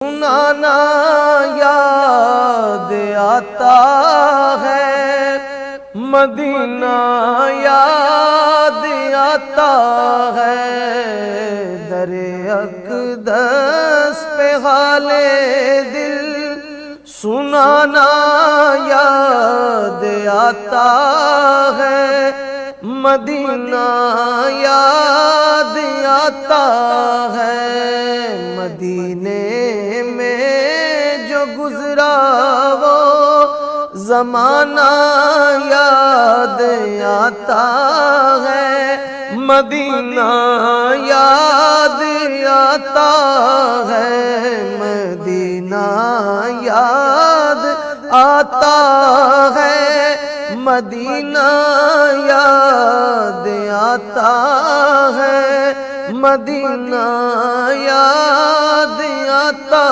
سنانا یاد آتا ہے، مدینہ یاد آتا ہے، در اقدس پہ حال دل سنانا یاد آتا ہے، مدینہ یاد آتا ہے، مدینے میں جو گزرا وہ زمانہ یاد آتا ہے، مدینہ یاد آتا ہے، مدینہ یاد آتا ہے، مدینہ یاد آتا ہے، مدینہ یاد آتا